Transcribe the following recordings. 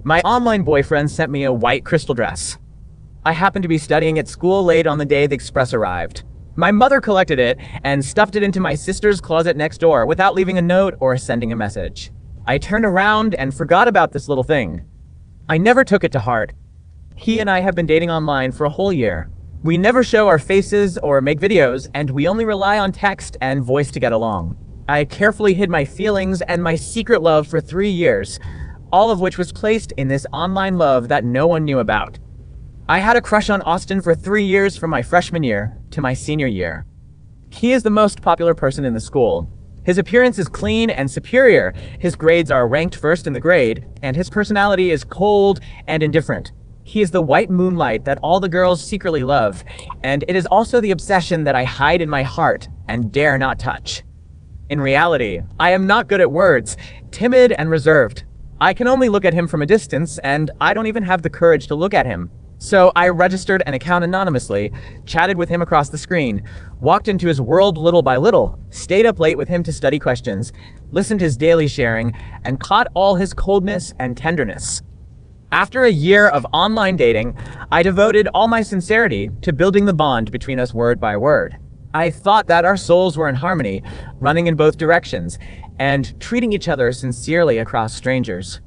My online boyfriend sent me a white crystal dress. I happened to be studying at school late on the day the express arrived. My mother collected it and stuffed it into my sister's closet next door without leaving a note or sending a message. I turned around and forgot about this little thing. I never took it to heart. He and I have been dating online for a whole year. We never show our faces or make videos, and we only rely on text and voice to get along. I carefully hid my feelings and my secret love for 3 years, all of which was placed in this online love that no one knew about. I had a crush on Austin for 3 years from my freshman year to my senior year. He is the most popular person in the school. His appearance is clean and superior, his grades are ranked first in the grade, and his personality is cold and indifferent. He is the white moonlight that all the girls secretly love, and it is also the obsession that I hide in my heart and dare not touch. In reality, I am not good at words, timid and reserved. I can only look at him from a distance, and I don't even have the courage to look at him. So I registered an account anonymously, chatted with him across the screen, walked into his world little by little, stayed up late with him to study questions, listened to his daily sharing, and caught all his coldness and tenderness. After a year of online dating, I devoted all my sincerity to building the bond between us word by word. I thought that our souls were in harmony, running in both directions, and treating each other sincerely across strangers.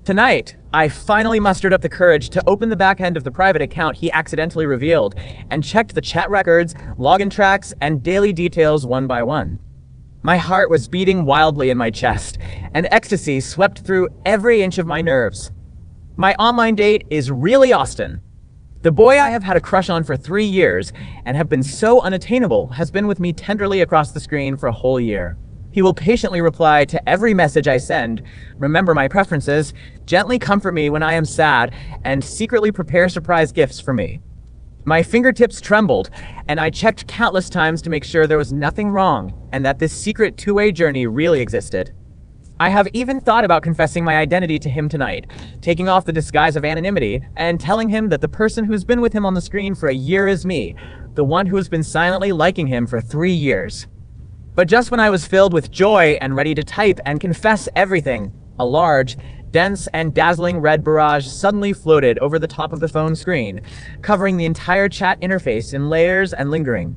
Tonight, I finally mustered up the courage to open the back end of the private account he accidentally revealed and checked the chat records, login tracks, and daily details one by one. My heart was beating wildly in my chest, and ecstasy swept through every inch of my nerves. My online date is really Austin. The boy I have had a crush on for 3 years and have been so unattainable has been with me tenderly across the screen for a whole year. He will patiently reply to every message I send, remember my preferences, gently comfort me when I am sad, and secretly prepare surprise gifts for me. My fingertips trembled, and I checked countless times to make sure there was nothing wrong and that this secret two-way journey really existed. I have even thought about confessing my identity to him tonight, taking off the disguise of anonymity and telling him that the person who's been with him on the screen for a year is me, the one who has been silently liking him for 3 years. But just when I was filled with joy and ready to type and confess everything, a large, dense, and dazzling red barrage suddenly floated over the top of the phone screen, covering the entire chat interface in layers and lingering.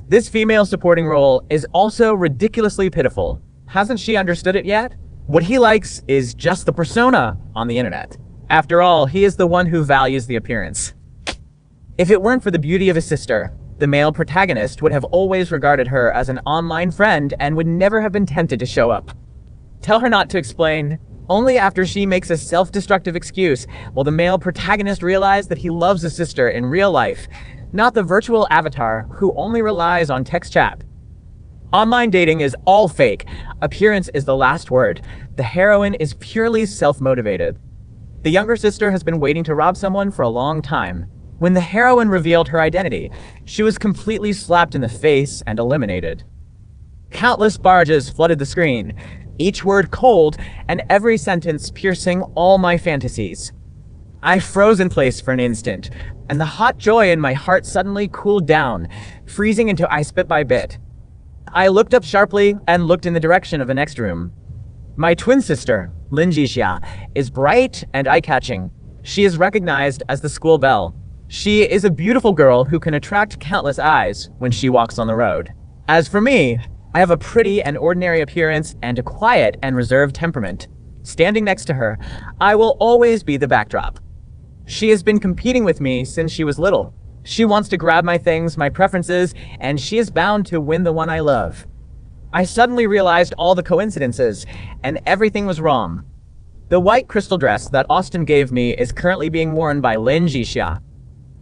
This female supporting role is also ridiculously pitiful. Hasn't she understood it yet? What he likes is just the persona on the internet. After all, he is the one who values the appearance. If it weren't for the beauty of his sister, the male protagonist would have always regarded her as an online friend and would never have been tempted to show up. Tell her not to explain. Only after she makes a self-destructive excuse will the male protagonist realize that he loves his sister in real life, not the virtual avatar who only relies on text chat. Online dating is all fake. Appearance is the last word. The heroine is purely self-motivated. The younger sister has been waiting to rob someone for a long time. When the heroine revealed her identity, she was completely slapped in the face and eliminated. Countless barges flooded the screen, each word cold and every sentence piercing all my fantasies. I froze in place for an instant, and the hot joy in my heart suddenly cooled down, freezing into ice bit by bit. I looked up sharply and looked in the direction of the next room. My twin sister, Lin Jixia, is bright and eye-catching. She is recognized as the school belle. She is a beautiful girl who can attract countless eyes when she walks on the road. As for me, I have a pretty and ordinary appearance and a quiet and reserved temperament. Standing next to her, I will always be the backdrop. She has been competing with me since she was little. She wants to grab my things, my preferences, and she is bound to win the one I love. I suddenly realized all the coincidences, and everything was wrong. The white crystal dress that Austin gave me is currently being worn by Lin Jixia.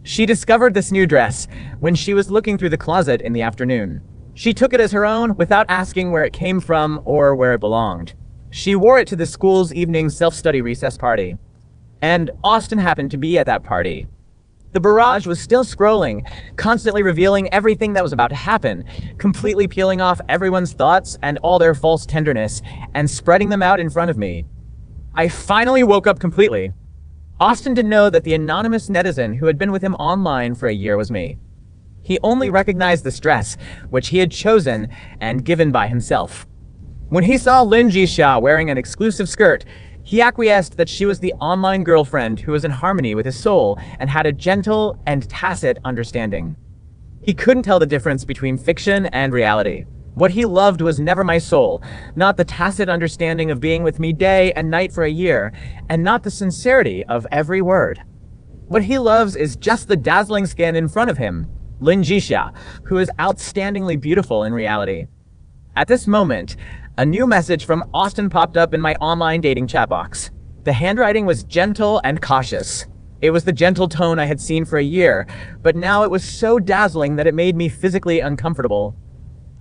She discovered this new dress when she was looking through the closet in the afternoon. She took it as her own without asking where it came from or where it belonged. She wore it to the school's evening self-study recess party. And Austin happened to be at that party. The barrage was still scrolling, constantly revealing everything that was about to happen, completely peeling off everyone's thoughts and all their false tenderness, and spreading them out in front of me. I finally woke up completely. Austin didn't know that the anonymous netizen who had been with him online for a year was me. He only recognized this dress, which he had chosen and given by himself. When he saw Lin Jixia wearing an exclusive skirt, He acquiesced that she was the online girlfriend who was in harmony with his soul and had a gentle and tacit understanding. He couldn't tell the difference between fiction and reality. What he loved was never my soul, not the tacit understanding of being with me day and night for a year, and not the sincerity of every word. What he loves is just the dazzling skin in front of him, Lin Jixia, who is outstandingly beautiful in reality. At this moment, a new message from Austin popped up in my online dating chat box. The handwriting was gentle and cautious. It was the gentle tone I had seen for a year, but now it was so dazzling that it made me physically uncomfortable.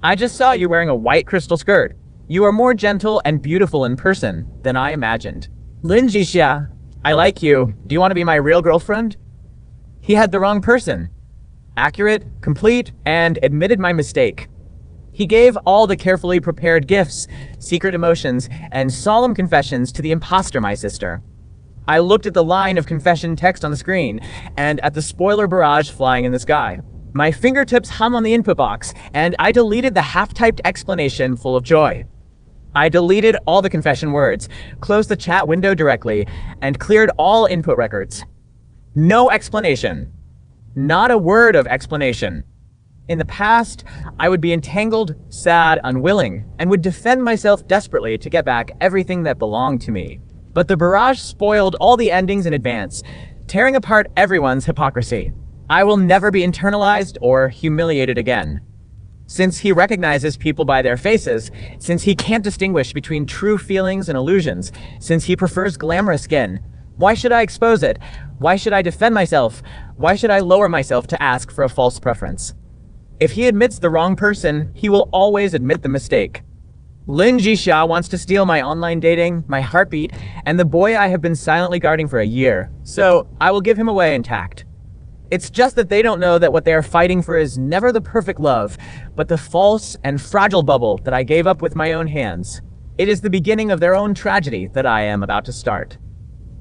I just saw you wearing a white crystal skirt. You are more gentle and beautiful in person than I imagined. Lin Jixia, I like you. Do you want to be my real girlfriend? He had the wrong person. Accurate, complete, and admitted my mistake. He gave all the carefully prepared gifts, secret emotions, and solemn confessions to the imposter, my sister. I looked at the line of confession text on the screen, and at the spoiler barrage flying in the sky. My fingertips hum on the input box, and I deleted the half-typed explanation full of joy. I deleted all the confession words, closed the chat window directly, and cleared all input records. No explanation. Not a word of explanation. In the past, I would be entangled, sad, unwilling, and would defend myself desperately to get back everything that belonged to me. But the barrage spoiled all the endings in advance, tearing apart everyone's hypocrisy. I will never be internalized or humiliated again. Since he recognizes people by their faces, since he can't distinguish between true feelings and illusions, since he prefers glamorous skin, why should I expose it? Why should I defend myself? Why should I lower myself to ask for a false preference? If he admits the wrong person, he will always admit the mistake. Lin Jixia wants to steal my online dating, my heartbeat, and the boy I have been silently guarding for a year, so I will give him away intact. It's just that they don't know that what they are fighting for is never the perfect love, but the false and fragile bubble that I gave up with my own hands. It is the beginning of their own tragedy that I am about to start.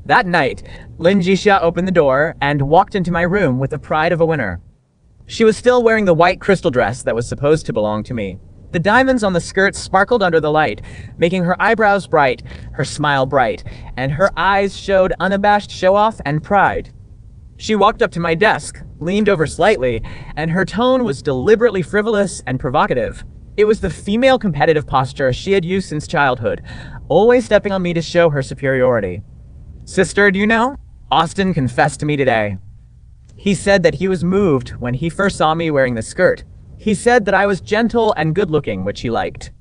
That night, Lin Jixia opened the door and walked into my room with the pride of a winner. She was still wearing the white crystal dress that was supposed to belong to me. The diamonds on the skirt sparkled under the light, making her eyebrows bright, her smile bright, and her eyes showed unabashed show-off and pride. She walked up to my desk, leaned over slightly, and her tone was deliberately frivolous and provocative. It was the female competitive posture she had used since childhood, always stepping on me to show her superiority. Sister, do you know? Austin confessed to me today. He said that he was moved when he first saw me wearing the skirt. He said that I was gentle and good-looking, which he liked.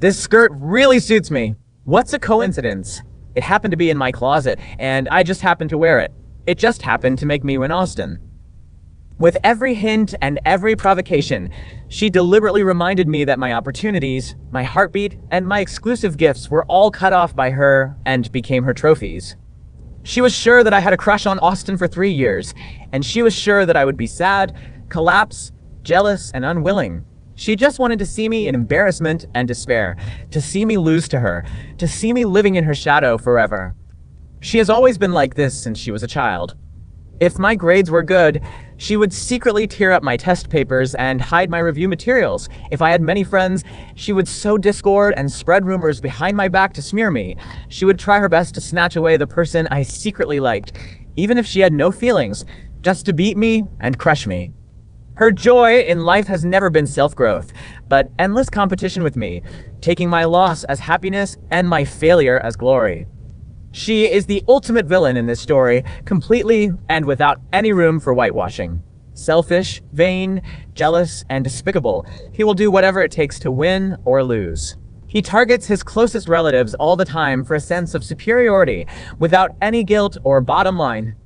This skirt really suits me. What's a coincidence? It happened to be in my closet, and I just happened to wear it. It just happened to make me win Austin. With every hint and every provocation, she deliberately reminded me that my opportunities, my heartbeat, and my exclusive gifts were all cut off by her and became her trophies. She was sure that I had a crush on Austin for 3 years, and she was sure that I would be sad, collapse, jealous, and unwilling. She just wanted to see me in embarrassment and despair, to see me lose to her, to see me living in her shadow forever. She has always been like this since she was a child. If my grades were good, she would secretly tear up my test papers and hide my review materials. If I had many friends, she would sow discord and spread rumors behind my back to smear me. She would try her best to snatch away the person I secretly liked, even if she had no feelings, just to beat me and crush me. Her joy in life has never been self-growth, but endless competition with me, taking my loss as happiness and my failure as glory. She is the ultimate villain in this story, completely and without any room for whitewashing. Selfish, vain, jealous, and despicable, he will do whatever it takes to win or lose. He targets his closest relatives all the time for a sense of superiority, without any guilt or bottom line.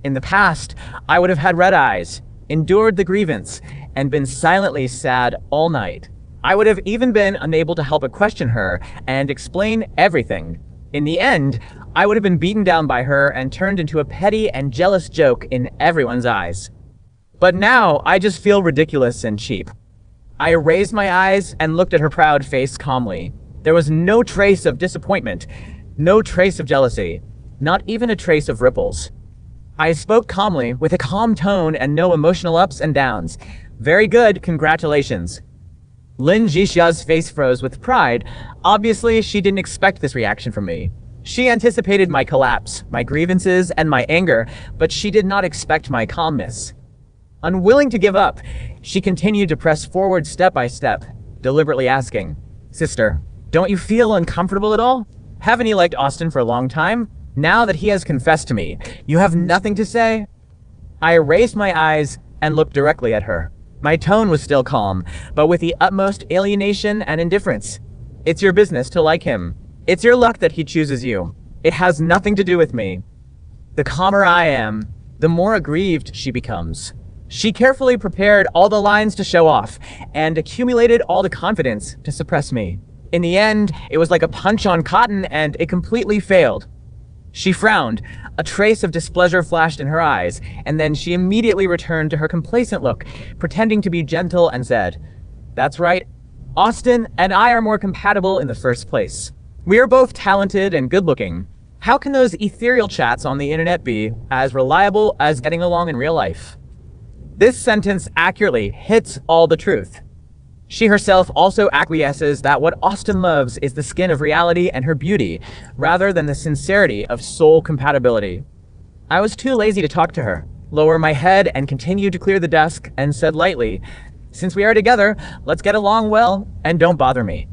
In the past, I would have had red eyes, endured the grievance, and been silently sad all night. I would have even been unable to help but question her and explain everything. In the end, I would have been beaten down by her and turned into a petty and jealous joke in everyone's eyes. But now, I just feel ridiculous and cheap. I raised my eyes and looked at her proud face calmly. There was no trace of disappointment, no trace of jealousy, not even a trace of ripples. I spoke calmly, with a calm tone and no emotional ups and downs. Very good, congratulations. Lin Jixia's face froze with pride. Obviously, she didn't expect this reaction from me. She anticipated my collapse, my grievances, and my anger, but she did not expect my calmness. Unwilling to give up, she continued to press forward step by step, deliberately asking, "Sister, don't you feel uncomfortable at all? Haven't you liked Austin for a long time? Now that he has confessed to me, you have nothing to say?" I raised my eyes and looked directly at her. My tone was still calm, but with the utmost alienation and indifference. "It's your business to like him. It's your luck that he chooses you. It has nothing to do with me." The calmer I am, the more aggrieved she becomes. She carefully prepared all the lines to show off and accumulated all the confidence to suppress me. In the end, it was like a punch on cotton, and it completely failed. She frowned. A trace of displeasure flashed in her eyes, and then she immediately returned to her complacent look, pretending to be gentle, and said, "That's right. Austin and I are more compatible in the first place. We are both talented and good-looking. How can those ethereal chats on the internet be as reliable as getting along in real life?" This sentence accurately hits all the truth. She herself also acquiesces that what Austin loves is the skin of reality and her beauty, rather than the sincerity of soul compatibility. I was too lazy to talk to her, lower my head and continued to clear the desk, and said lightly, "Since we are together, let's get along well and don't bother me."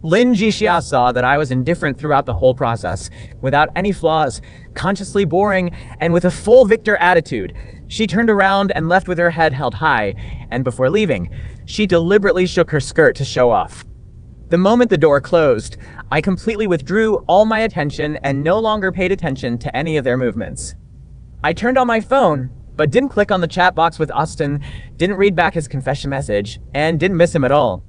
Lin Jixia saw that I was indifferent throughout the whole process, without any flaws, consciously boring, and with a full victor attitude. She turned around and left with her head held high, and before leaving, she deliberately shook her skirt to show off. The moment the door closed, I completely withdrew all my attention and no longer paid attention to any of their movements. I turned on my phone, but didn't click on the chat box with Austin, didn't read back his confession message, and didn't miss him at all.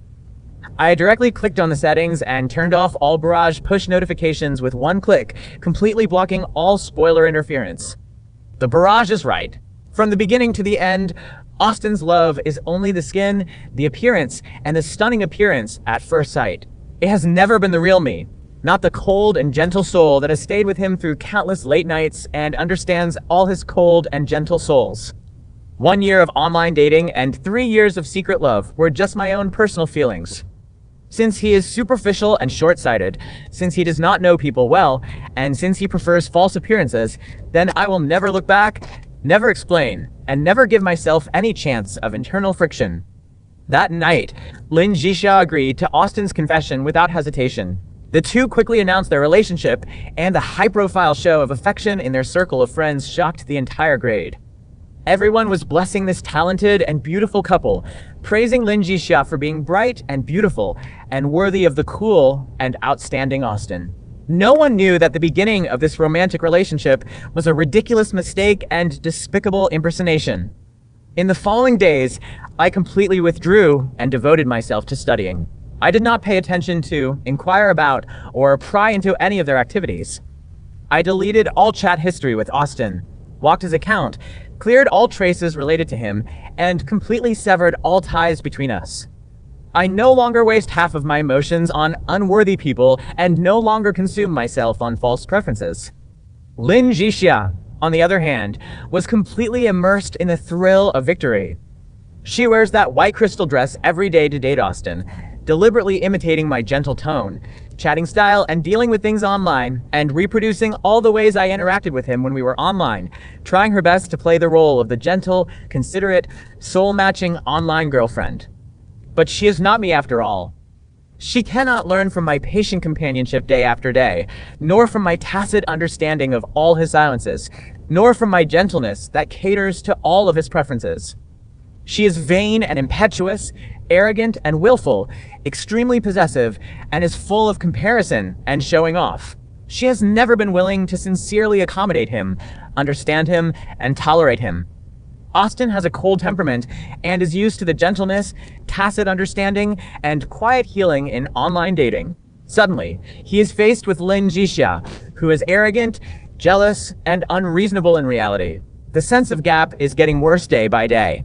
I directly clicked on the settings and turned off all barrage push notifications with one click, completely blocking all spoiler interference. The barrage is right. From the beginning to the end, Austin's love is only the skin, the appearance, and the stunning appearance at first sight. It has never been the real me, not the cold and gentle soul that has stayed with him through countless late nights and understands all his cold and gentle souls. 1 year of online dating and 3 years of secret love were just my own personal feelings. Since he is superficial and short-sighted, since he does not know people well, and since he prefers false appearances, then I will never look back, never explain, and never give myself any chance of internal friction. That night, Lin Jixia agreed to Austin's confession without hesitation. The two quickly announced their relationship, and the high-profile show of affection in their circle of friends shocked the entire grade. Everyone was blessing this talented and beautiful couple, praising Lin Jixia for being bright and beautiful, and worthy of the cool and outstanding Austin. No one knew that the beginning of this romantic relationship was a ridiculous mistake and despicable impersonation. In the following days, I completely withdrew and devoted myself to studying. I did not pay attention to, inquire about, or pry into any of their activities. I deleted all chat history with Austin, blocked his account, cleared all traces related to him, and completely severed all ties between us. I no longer waste half of my emotions on unworthy people and no longer consume myself on false preferences. Lin Jixia, on the other hand, was completely immersed in the thrill of victory. She wears that white crystal dress every day to date Austin, deliberately imitating my gentle tone, chatting style, and dealing with things online, and reproducing all the ways I interacted with him when we were online, trying her best to play the role of the gentle, considerate, soul-matching online girlfriend. But she is not me after all. She cannot learn from my patient companionship day after day, nor from my tacit understanding of all his silences, nor from my gentleness that caters to all of his preferences. She is vain and impetuous, arrogant and willful, extremely possessive, and is full of comparison and showing off. She has never been willing to sincerely accommodate him, understand him, and tolerate him. Austin has a cold temperament and is used to the gentleness, tacit understanding, and quiet healing in online dating. Suddenly, he is faced with Lin Jixia, who is arrogant, jealous, and unreasonable in reality. The sense of gap is getting worse day by day.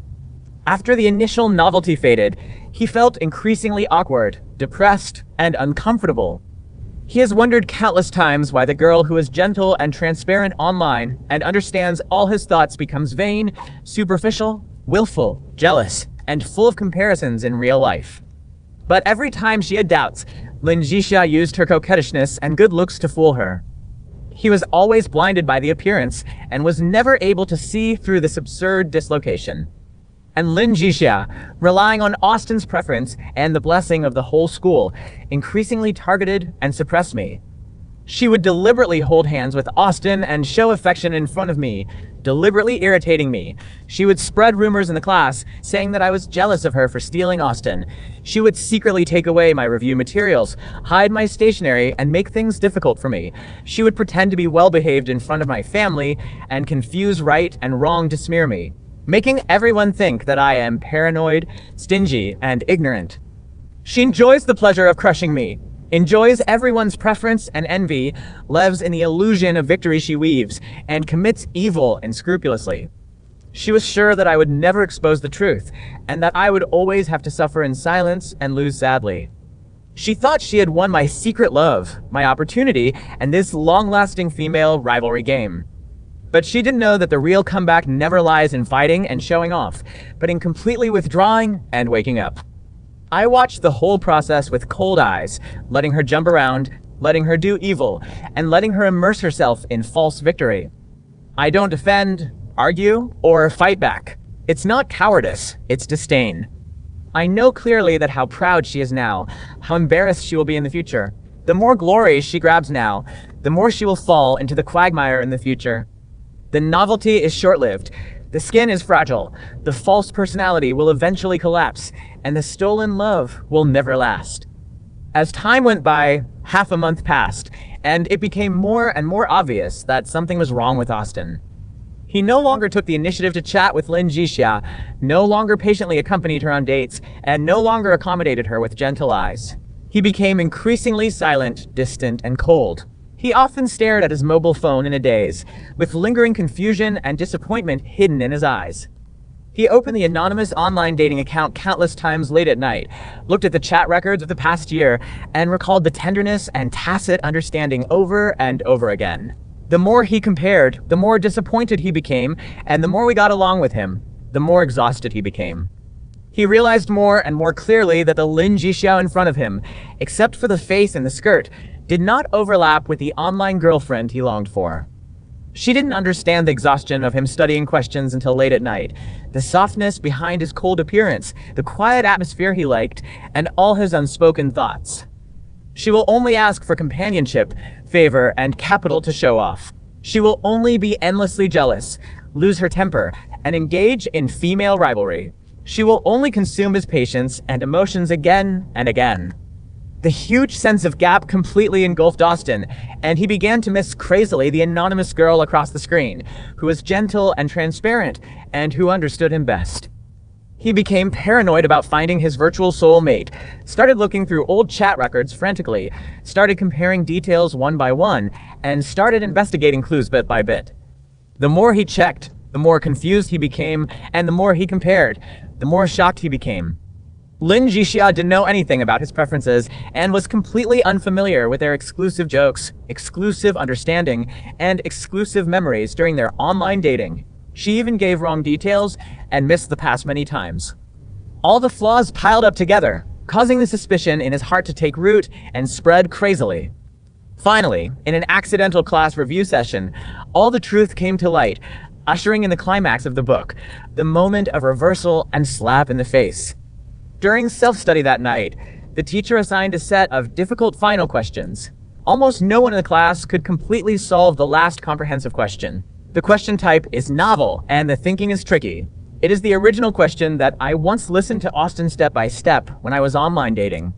After the initial novelty faded, he felt increasingly awkward, depressed, and uncomfortable. He has wondered countless times why the girl who is gentle and transparent online and understands all his thoughts becomes vain, superficial, willful, jealous, and full of comparisons in real life. But every time she had doubts, Lin Jixia used her coquettishness and good looks to fool her. He was always blinded by the appearance and was never able to see through this absurd dislocation. And Lin Jixia, relying on Austin's preference and the blessing of the whole school, increasingly targeted and suppressed me. She would deliberately hold hands with Austin and show affection in front of me, deliberately irritating me. She would spread rumors in the class, saying that I was jealous of her for stealing Austin. She would secretly take away my review materials, hide my stationery, and make things difficult for me. She would pretend to be well-behaved in front of my family and confuse right and wrong to smear me, making everyone think that I am paranoid, stingy, and ignorant. She enjoys the pleasure of crushing me, enjoys everyone's preference and envy, lives in the illusion of victory she weaves, and commits evil unscrupulously. She was sure that I would never expose the truth, and that I would always have to suffer in silence and lose sadly. She thought she had won my secret love, my opportunity, and this long-lasting female rivalry game. But she didn't know that the real comeback never lies in fighting and showing off, but in completely withdrawing and waking up. I watched the whole process with cold eyes, letting her jump around, letting her do evil, and letting her immerse herself in false victory. I don't defend, argue, or fight back. It's not cowardice, it's disdain. I know clearly that how proud she is now, how embarrassed she will be in the future. The more glory she grabs now, the more she will fall into the quagmire in the future. The novelty is short-lived. The skin is fragile, the false personality will eventually collapse, and the stolen love will never last. As time went by, half a month passed, and it became more and more obvious that something was wrong with Austin. He no longer took the initiative to chat with Lin Jixia, no longer patiently accompanied her on dates, and no longer accommodated her with gentle eyes. He became increasingly silent, distant, and cold. He often stared at his mobile phone in a daze, with lingering confusion and disappointment hidden in his eyes. He opened the anonymous online dating account countless times late at night, looked at the chat records of the past year, and recalled the tenderness and tacit understanding over and over again. The more he compared, the more disappointed he became, and the more we got along with him, the more exhausted he became. He realized more and more clearly that the Lin Jixia in front of him, except for the face and the skirt, did not overlap with the online girlfriend he longed for. She didn't understand the exhaustion of him studying questions until late at night, the softness behind his cold appearance, the quiet atmosphere he liked, and all his unspoken thoughts. She will only ask for companionship, favor, and capital to show off. She will only be endlessly jealous, lose her temper, and engage in female rivalry. She will only consume his patience and emotions again and again. The huge sense of gap completely engulfed Austin, and he began to miss crazily the anonymous girl across the screen, who was gentle and transparent, and who understood him best. He became paranoid about finding his virtual soulmate, started looking through old chat records frantically, started comparing details one by one, and started investigating clues bit by bit. The more he checked, the more confused he became, and the more he compared, the more shocked he became. Lin Jixia didn't know anything about his preferences and was completely unfamiliar with their exclusive jokes, exclusive understanding, and exclusive memories during their online dating. She even gave wrong details and missed the pass many times. All the flaws piled up together, causing the suspicion in his heart to take root and spread crazily. Finally, in an accidental class review session, all the truth came to light, ushering in the climax of the book, the moment of reversal and slap in the face. During self-study that night, the teacher assigned a set of difficult final questions. Almost no one in the class could completely solve the last comprehensive question. The question type is novel, and the thinking is tricky. It is the original question that I once listened to Austin step by step when I was online dating.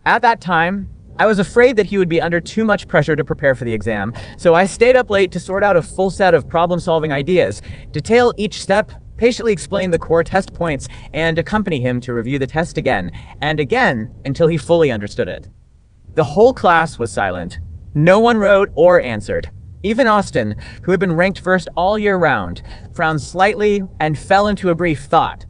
At that time, I was afraid that he would be under too much pressure to prepare for the exam, so I stayed up late to sort out a full set of problem-solving ideas, detail each step, patiently explain the core test points, and accompany him to review the test again and again until he fully understood it. The whole class was silent. No one wrote or answered. Even Austin, who had been ranked first all year round, frowned slightly and fell into a brief thought.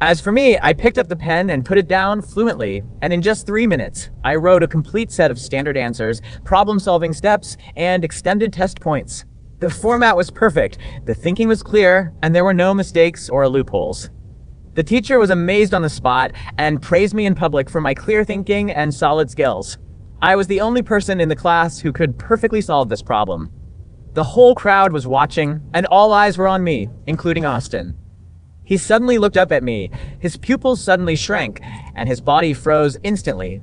As for me, I picked up the pen and put it down fluently, and in just 3 minutes, I wrote a complete set of standard answers, problem-solving steps, and extended test points. The format was perfect, the thinking was clear, and there were no mistakes or loopholes. The teacher was amazed on the spot and praised me in public for my clear thinking and solid skills. I was the only person in the class who could perfectly solve this problem. The whole crowd was watching, and all eyes were on me, including Austin. He suddenly looked up at me, his pupils suddenly shrank, and his body froze instantly.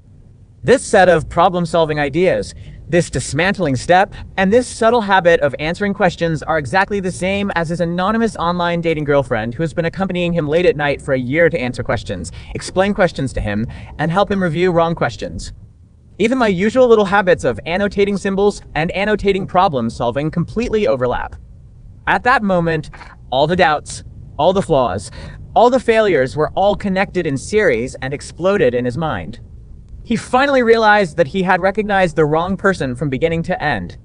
This set of problem-solving ideas, this dismantling step, and this subtle habit of answering questions are exactly the same as his anonymous online dating girlfriend who has been accompanying him late at night for a year to answer questions, explain questions to him, and help him review wrong questions. Even my usual little habits of annotating symbols and annotating problem solving completely overlap. At that moment, all the doubts, all the flaws, all the failures were all connected in series and exploded in his mind. He finally realized that he had recognized the wrong person from beginning to end.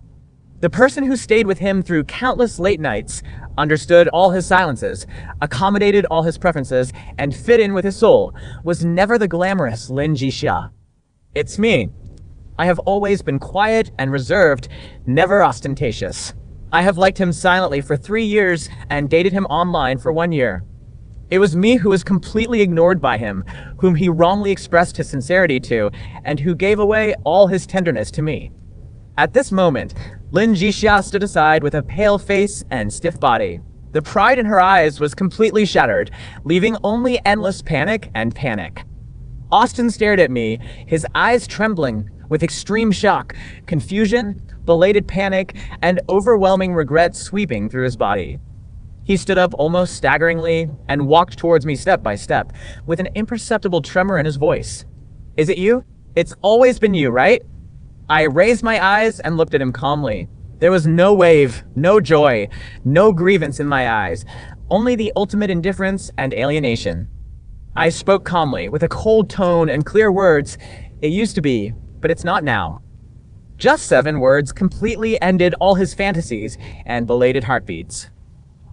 The person who stayed with him through countless late nights, understood all his silences, accommodated all his preferences, and fit in with his soul, was never the glamorous Lin Jixia. It's me. I have always been quiet and reserved, never ostentatious. I have liked him silently for 3 years and dated him online for 1 year. It was me who was completely ignored by him, whom he wrongly expressed his sincerity to, and who gave away all his tenderness to me. At this moment, Lin Jixia stood aside with a pale face and stiff body. The pride in her eyes was completely shattered, leaving only endless panic and panic. Austin stared at me, his eyes trembling with extreme shock, confusion, belated panic, and overwhelming regret sweeping through his body. He stood up almost staggeringly and walked towards me step by step, with an imperceptible tremor in his voice. Is it you? It's always been you, right? I raised my eyes and looked at him calmly. There was no wave, no joy, no grievance in my eyes, only the ultimate indifference and alienation. I spoke calmly, with a cold tone and clear words. It used to be, but it's not now. Just 7 words completely ended all his fantasies and belated heartbeats.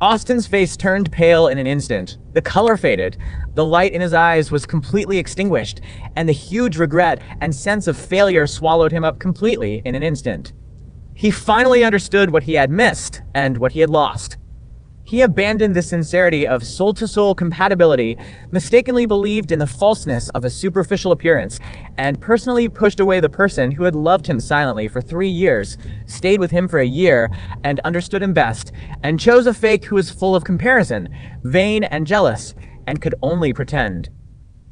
Austin's face turned pale in an instant. The color faded, the light in his eyes was completely extinguished, and the huge regret and sense of failure swallowed him up completely in an instant. He finally understood what he had missed and what he had lost. He abandoned the sincerity of soul-to-soul compatibility, mistakenly believed in the falseness of a superficial appearance, and personally pushed away the person who had loved him silently for 3 years, stayed with him for a year, and understood him best, and chose a fake who was full of comparison, vain and jealous, and could only pretend.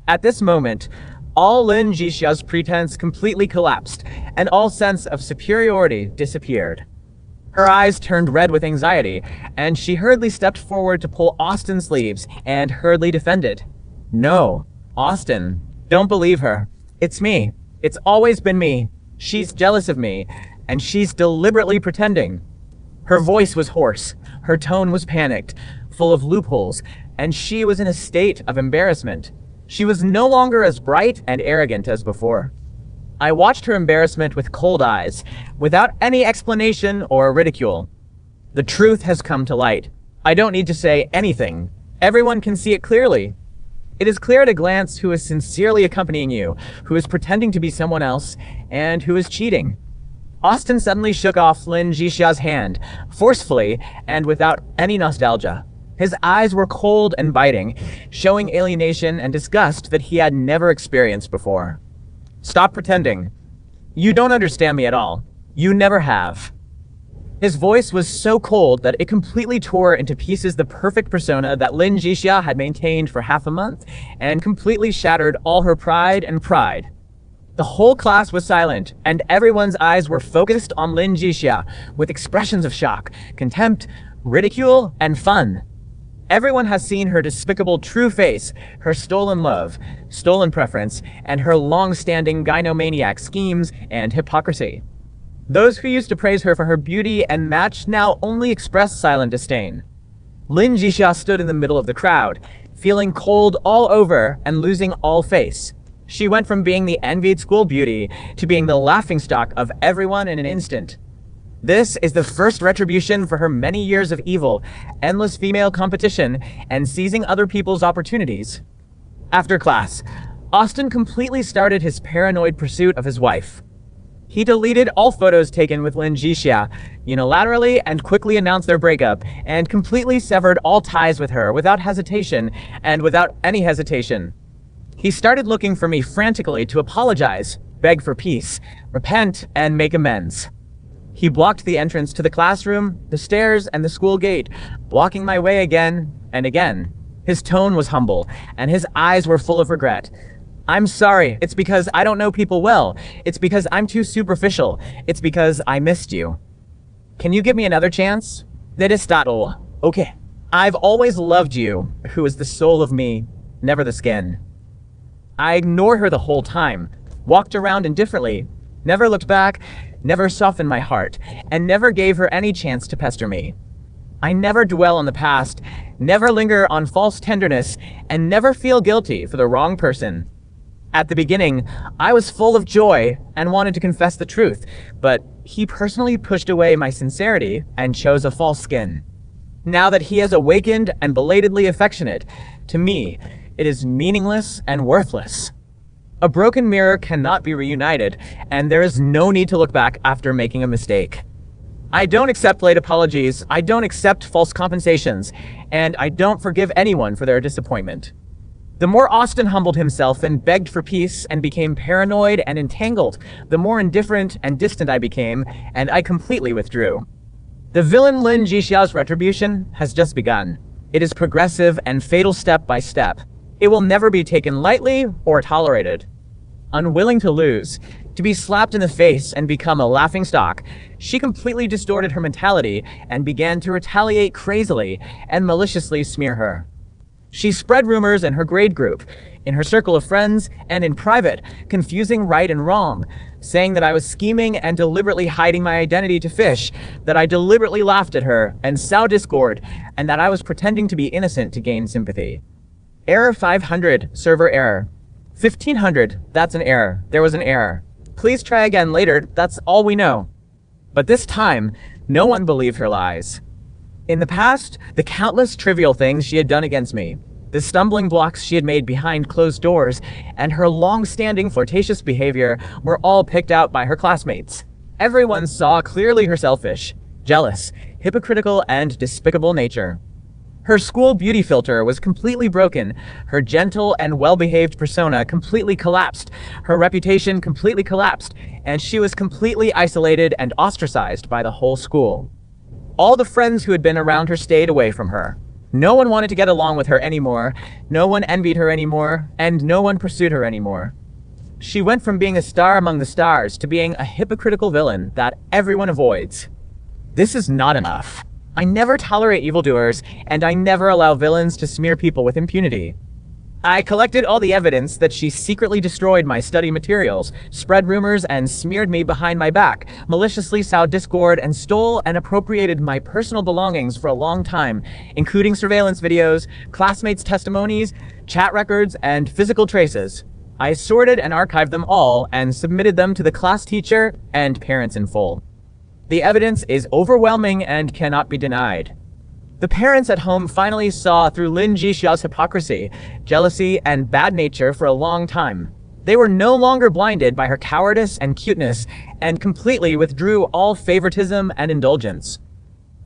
At this moment, all Lin Jixia's pretense completely collapsed, and all sense of superiority disappeared. Her eyes turned red with anxiety, and she hurriedly stepped forward to pull Austin's sleeves and hurriedly defended. No, Austin, don't believe her. It's me. It's always been me. She's jealous of me, and she's deliberately pretending. Her voice was hoarse, her tone was panicked, full of loopholes, and she was in a state of embarrassment. She was no longer as bright and arrogant as before. I watched her embarrassment with cold eyes, without any explanation or ridicule. The truth has come to light. I don't need to say anything. Everyone can see it clearly. It is clear at a glance who is sincerely accompanying you, who is pretending to be someone else, and who is cheating. Austin suddenly shook off Lin Jixia's hand, forcefully and without any nostalgia. His eyes were cold and biting, showing alienation and disgust that he had never experienced before. Stop pretending. You don't understand me at all. You never have. His voice was so cold that it completely tore into pieces the perfect persona that Lin Jixia had maintained for half a month, and completely shattered all her pride and pride. The whole class was silent, and everyone's eyes were focused on Lin Jixia, with expressions of shock, contempt, ridicule, and fun. Everyone has seen her despicable true face, her stolen love, stolen preference, and her long-standing gynomaniac schemes and hypocrisy. Those who used to praise her for her beauty and match now only express silent disdain. Lin Jixia stood in the middle of the crowd, feeling cold all over and losing all face. She went from being the envied school beauty to being the laughingstock of everyone in an instant. This is the first retribution for her many years of evil, endless female competition, and seizing other people's opportunities. After class, Austin completely started his paranoid pursuit of his wife. He deleted all photos taken with Lin Jixia unilaterally and quickly announced their breakup, and completely severed all ties with her without hesitation and without any hesitation. He started looking for me frantically to apologize, beg for peace, repent, and make amends. He blocked the entrance to the classroom, the stairs, and the school gate, blocking my way again and again. His tone was humble, and his eyes were full of regret. "I'm sorry. It's because I don't know people well. It's because I'm too superficial. It's because I missed you. Can you give me another chance?" Aristotle. Okay. "I've always loved you, who is the soul of me, never the skin." I ignored her the whole time, walked around indifferently, never looked back, never softened my heart, and never gave her any chance to pester me. I never dwell on the past, never linger on false tenderness, and never feel guilty for the wrong person. At the beginning, I was full of joy and wanted to confess the truth, but he personally pushed away my sincerity and chose a false skin. Now that he has awakened and belatedly affectionate, to me, it is meaningless and worthless. A broken mirror cannot be reunited, and there is no need to look back after making a mistake. I don't accept late apologies, I don't accept false compensations, and I don't forgive anyone for their disappointment. The more Austin humbled himself and begged for peace and became paranoid and entangled, the more indifferent and distant I became, and I completely withdrew. The villain Lin Jixiao's retribution has just begun. It is progressive and fatal step by step. It will never be taken lightly or tolerated. Unwilling to lose, to be slapped in the face and become a laughingstock, she completely distorted her mentality and began to retaliate crazily and maliciously smear her. She spread rumors in her grade group, in her circle of friends, and in private, confusing right and wrong, saying that I was scheming and deliberately hiding my identity to fish, that I deliberately laughed at her and sowed discord, and that I was pretending to be innocent to gain sympathy. Error 500, server error. 1500, that's an error. There was an error. Please try again later, that's all we know. But this time, no one believed her lies. In the past, the countless trivial things she had done against me, the stumbling blocks she had made behind closed doors, and her long-standing flirtatious behavior were all picked out by her classmates. Everyone saw clearly her selfish, jealous, hypocritical, and despicable nature. Her school beauty filter was completely broken, her gentle and well-behaved persona completely collapsed, her reputation completely collapsed, and she was completely isolated and ostracized by the whole school. All the friends who had been around her stayed away from her. No one wanted to get along with her anymore, no one envied her anymore, and no one pursued her anymore. She went from being a star among the stars to being a hypocritical villain that everyone avoids. This is not enough. I never tolerate evildoers, and I never allow villains to smear people with impunity. I collected all the evidence that she secretly destroyed my study materials, spread rumors, and smeared me behind my back, maliciously sowed discord, and stole and appropriated my personal belongings for a long time, including surveillance videos, classmates' testimonies, chat records, and physical traces. I sorted and archived them all and submitted them to the class teacher and parents in full. The evidence is overwhelming and cannot be denied. The parents at home finally saw through Lin Jixiao's hypocrisy, jealousy, and bad nature for a long time. They were no longer blinded by her cowardice and cuteness, and completely withdrew all favoritism and indulgence.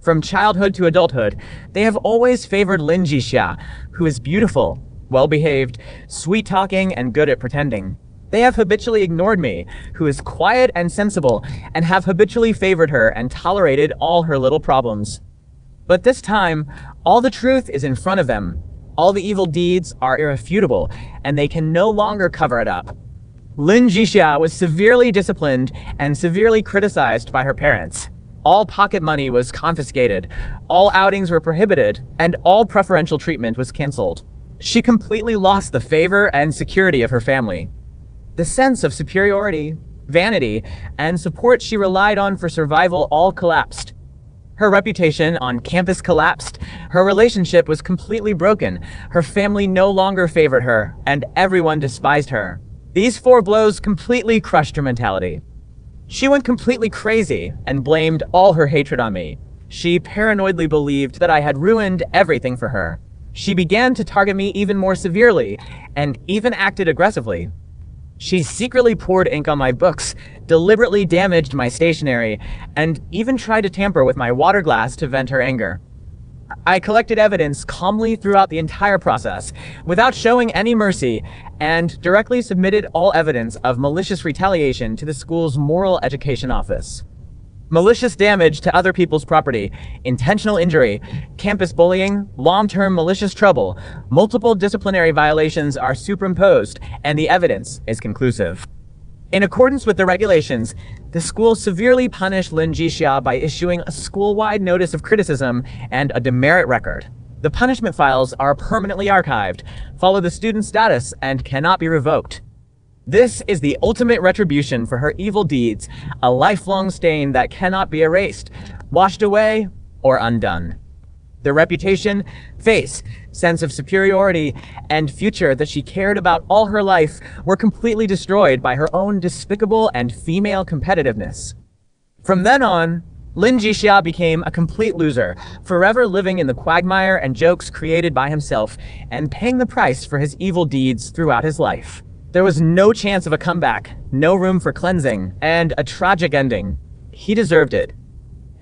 From childhood to adulthood, they have always favored Lin Jixia, who is beautiful, well-behaved, sweet-talking, and good at pretending. They have habitually ignored me, who is quiet and sensible, and have habitually favored her and tolerated all her little problems. But this time, all the truth is in front of them. All the evil deeds are irrefutable, and they can no longer cover it up. Lin Jixia was severely disciplined and severely criticized by her parents. All pocket money was confiscated, all outings were prohibited, and all preferential treatment was canceled. She completely lost the favor and security of her family. The sense of superiority, vanity, and support she relied on for survival all collapsed. Her reputation on campus collapsed, her relationship was completely broken, her family no longer favored her, and everyone despised her. These 4 blows completely crushed her mentality. She went completely crazy and blamed all her hatred on me. She paranoidly believed that I had ruined everything for her. She began to target me even more severely, and even acted aggressively. She secretly poured ink on my books, deliberately damaged my stationery, and even tried to tamper with my water glass to vent her anger. I collected evidence calmly throughout the entire process, without showing any mercy, and directly submitted all evidence of malicious retaliation to the school's Moral Education Office. Malicious damage to other people's property, intentional injury, campus bullying, long-term malicious trouble, multiple disciplinary violations are superimposed, and the evidence is conclusive. In accordance with the regulations, the school severely punished Lin Jixia by issuing a school-wide notice of criticism and a demerit record. The punishment files are permanently archived, follow the student's status, and cannot be revoked. This is the ultimate retribution for her evil deeds, a lifelong stain that cannot be erased, washed away, or undone. The reputation, face, sense of superiority, and future that she cared about all her life were completely destroyed by her own despicable and female competitiveness. From then on, Lin Jixia became a complete loser, forever living in the quagmire and jokes created by himself, and paying the price for his evil deeds throughout his life. There was no chance of a comeback, no room for cleansing, and a tragic ending. He deserved it.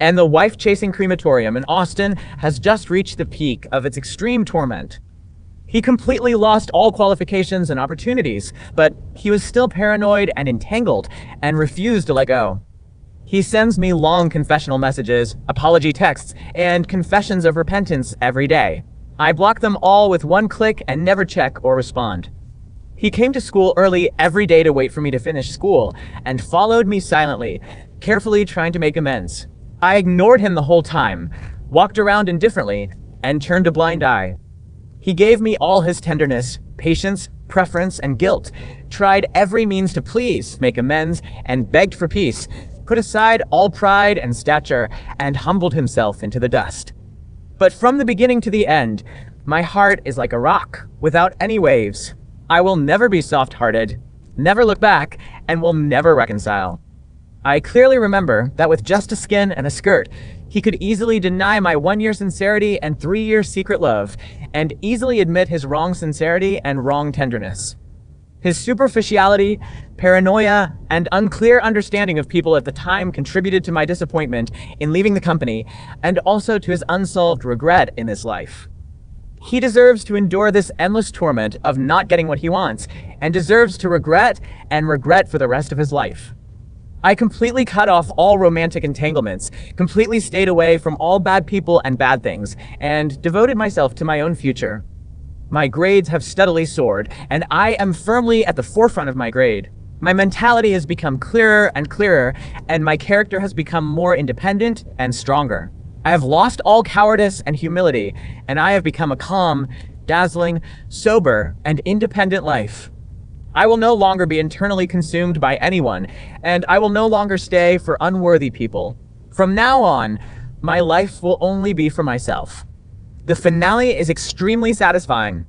And the wife-chasing crematorium in Austin has just reached the peak of its extreme torment. He completely lost all qualifications and opportunities, but he was still paranoid and entangled and refused to let go. He sends me long confessional messages, apology texts, and confessions of repentance every day. I block them all with one click and never check or respond. He came to school early every day to wait for me to finish school, and followed me silently, carefully trying to make amends. I ignored him the whole time, walked around indifferently, and turned a blind eye. He gave me all his tenderness, patience, preference, and guilt, tried every means to please, make amends, and begged for peace, put aside all pride and stature, and humbled himself into the dust. But from the beginning to the end, my heart is like a rock, without any waves. I will never be soft-hearted, never look back, and will never reconcile. I clearly remember that with just a skin and a skirt, he could easily deny my 1-year sincerity and 3-year secret love, and easily admit his wrong sincerity and wrong tenderness. His superficiality, paranoia, and unclear understanding of people at the time contributed to my disappointment in leaving the company, and also to his unsolved regret in this life. He deserves to endure this endless torment of not getting what he wants, and deserves to regret and regret for the rest of his life. I completely cut off all romantic entanglements, completely stayed away from all bad people and bad things, and devoted myself to my own future. My grades have steadily soared, and I am firmly at the forefront of my grade. My mentality has become clearer and clearer, and my character has become more independent and stronger. I have lost all cowardice and humility, and I have become a calm, dazzling, sober, and independent life. I will no longer be internally consumed by anyone, and I will no longer stay for unworthy people. From now on, my life will only be for myself. The finale is extremely satisfying.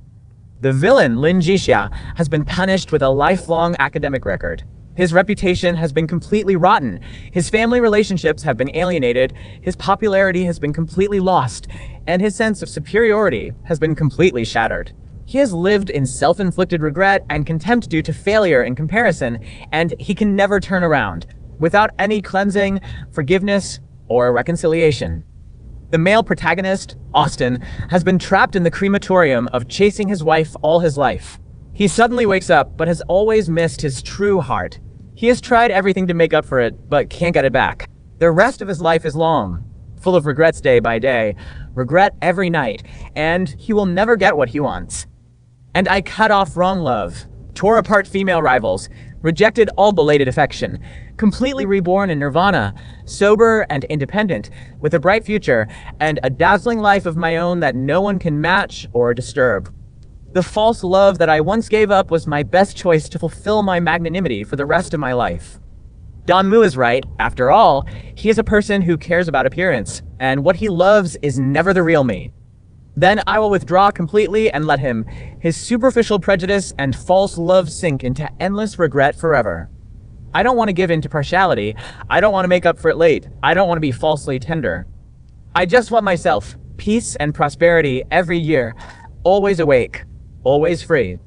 The villain, Lin Jixia, has been punished with a lifelong academic record. His reputation has been completely rotten, his family relationships have been alienated, his popularity has been completely lost, and his sense of superiority has been completely shattered. He has lived in self-inflicted regret and contempt due to failure in comparison, and he can never turn around, without any cleansing, forgiveness, or reconciliation. The male protagonist, Austin, has been trapped in the crematorium of chasing his wife all his life. He suddenly wakes up, but has always missed his true heart. He has tried everything to make up for it, but can't get it back. The rest of his life is long, full of regrets day by day, regret every night, and he will never get what he wants. And I cut off wrong love, tore apart female rivals, rejected all belated affection, completely reborn in nirvana, sober and independent, with a bright future, and a dazzling life of my own that no one can match or disturb. The false love that I once gave up was my best choice to fulfill my magnanimity for the rest of my life. Don Mu is right. After all, he is a person who cares about appearance, and what he loves is never the real me. Then I will withdraw completely and let him, his superficial prejudice and false love sink into endless regret forever. I don't want to give in to partiality. I don't want to make up for it late. I don't want to be falsely tender. I just want myself, peace and prosperity every year, always awake, always free.